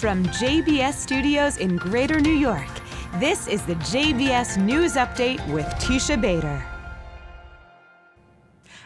From JBS Studios in Greater New York, this is the JBS News Update with Teisha Bader.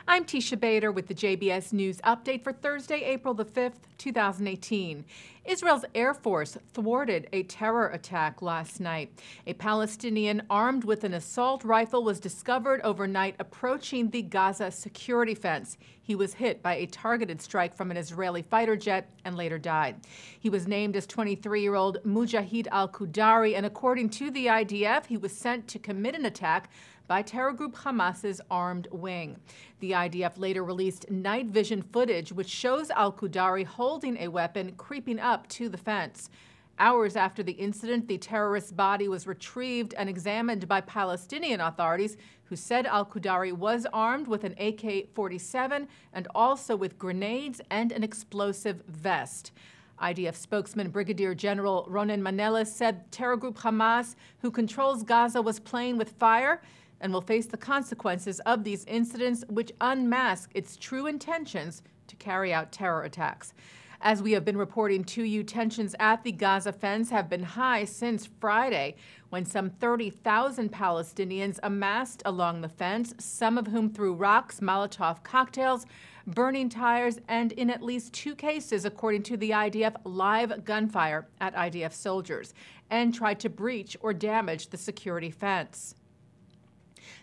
I'm Teisha Bader with the JBS News Update for Thursday, April the 5th, 2018. Israel's Air Force thwarted a terror attack last night. A Palestinian armed with an assault rifle was discovered overnight approaching the Gaza security fence. He was hit by a targeted strike from an Israeli fighter jet and later died. He was named as 23-year-old Mujahid al-Qudari, and according to the IDF, he was sent to commit an attack by terror group Hamas's armed wing. The IDF later released night vision footage which shows al-Qudari holding a weapon creeping up to the fence. Hours after the incident, the terrorist's body was retrieved and examined by Palestinian authorities, who said al-Qudari was armed with an AK-47 and also with grenades and an explosive vest. IDF spokesman Brigadier General Ronen Manelis said terror group Hamas, who controls Gaza, was playing with fire and will face the consequences of these incidents, which unmask its true intentions to carry out terror attacks. As we have been reporting to you, tensions at the Gaza fence have been high since Friday, when some 30,000 Palestinians amassed along the fence, some of whom threw rocks, Molotov cocktails, burning tires, and in at least 2 cases, according to the IDF, live gunfire at IDF soldiers, and tried to breach or damage the security fence.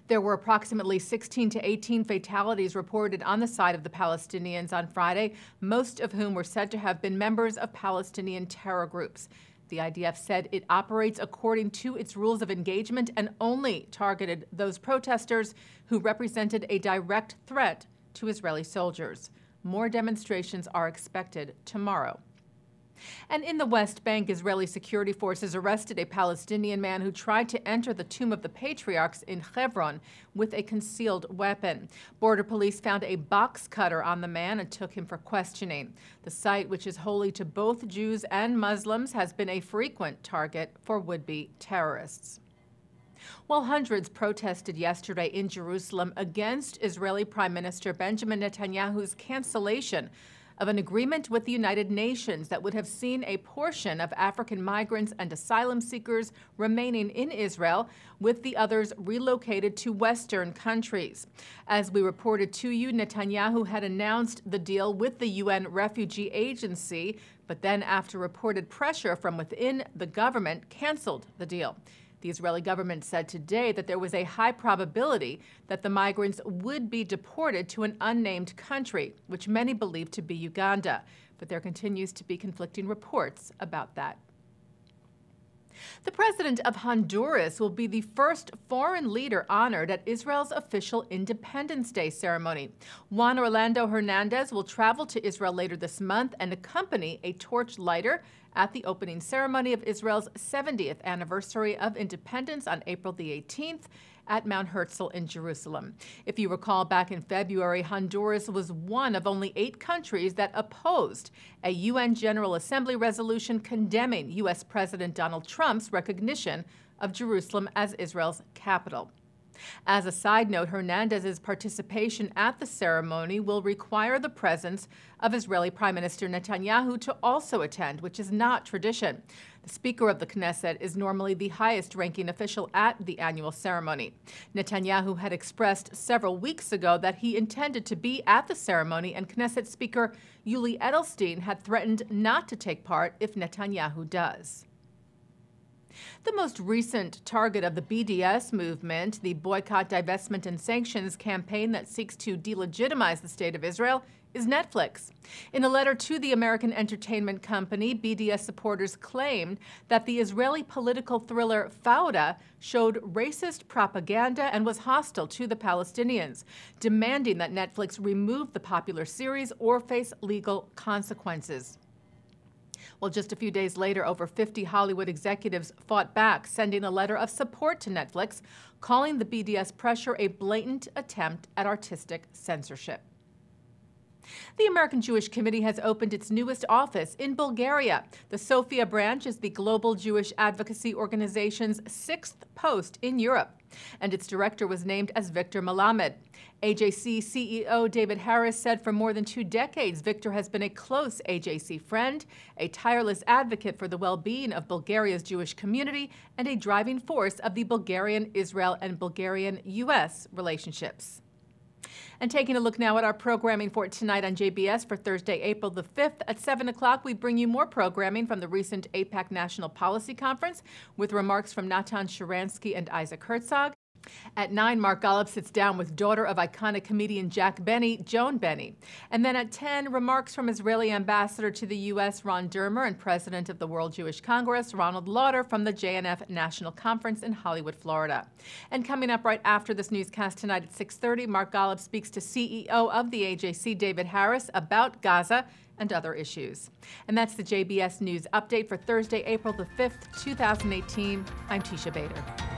There were approximately 16 to 18 fatalities reported on the side of the Palestinians on Friday, most of whom were said to have been members of Palestinian terror groups. The IDF said it operates according to its rules of engagement and only targeted those protesters who represented a direct threat to Israeli soldiers. More demonstrations are expected tomorrow. And in the West Bank, Israeli security forces arrested a Palestinian man who tried to enter the Tomb of the Patriarchs in Hebron with a concealed weapon. Border police found a box cutter on the man and took him for questioning. The site, which is holy to both Jews and Muslims, has been a frequent target for would-be terrorists. While hundreds protested yesterday in Jerusalem against Israeli Prime Minister Benjamin Netanyahu's cancellation of an agreement with the United Nations that would have seen a portion of African migrants and asylum seekers remaining in Israel, with the others relocated to Western countries. As we reported to you, Netanyahu had announced the deal with the UN Refugee Agency, but then after reported pressure from within the government, canceled the deal. The Israeli government said today that there was a high probability that the migrants would be deported to an unnamed country, which many believe to be Uganda. But there continues to be conflicting reports about that. The president of Honduras will be the first foreign leader honored at Israel's official Independence Day ceremony. Juan Orlando Hernandez will travel to Israel later this month and accompany a torch lighter at the opening ceremony of Israel's 70th anniversary of independence on April the 18th at Mount Herzl in Jerusalem. If you recall, back in February, Honduras was one of only 8 countries that opposed a UN General Assembly resolution condemning U.S. President Donald Trump's recognition of Jerusalem as Israel's capital. As a side note, Hernandez's participation at the ceremony will require the presence of Israeli Prime Minister Netanyahu to also attend, which is not tradition. The Speaker of the Knesset is normally the highest-ranking official at the annual ceremony. Netanyahu had expressed several weeks ago that he intended to be at the ceremony, and Knesset Speaker Yuli Edelstein had threatened not to take part if Netanyahu does. The most recent target of the BDS movement, the Boycott, Divestment, and Sanctions campaign that seeks to delegitimize the State of Israel, is Netflix. In a letter to the American entertainment company, BDS supporters claimed that the Israeli political thriller Fauda showed racist propaganda and was hostile to the Palestinians, demanding that Netflix remove the popular series or face legal consequences. Well, just a few days later, over 50 Hollywood executives fought back, sending a letter of support to Netflix, calling the BDS pressure a blatant attempt at artistic censorship. The American Jewish Committee has opened its newest office in Bulgaria. The Sofia branch is the global Jewish advocacy organization's 6th post in Europe. and its director was named as Victor Melamed. AJC CEO David Harris said for more than 2 decades, Victor has been a close AJC friend, a tireless advocate for the well-being of Bulgaria's Jewish community, and a driving force of the Bulgarian-Israel and Bulgarian-U.S. relationships. And taking a look now at our programming for tonight on JBS for Thursday, April the 5th. At 7 o'clock, we bring you more programming from the recent AIPAC National Policy Conference with remarks from Natan Sharansky and Isaac Herzog. At 9, Mark Golub sits down with daughter of iconic comedian Jack Benny, Joan Benny. And then at 10, remarks from Israeli Ambassador to the U.S. Ron Dermer and President of the World Jewish Congress, Ronald Lauder, from the JNF National Conference in Hollywood, Florida. And coming up right after this newscast tonight at 6:30, Mark Golub speaks to CEO of the AJC, David Harris, about Gaza and other issues. And that's the JBS News Update for Thursday, April the 5th, 2018. I'm Teisha Bader.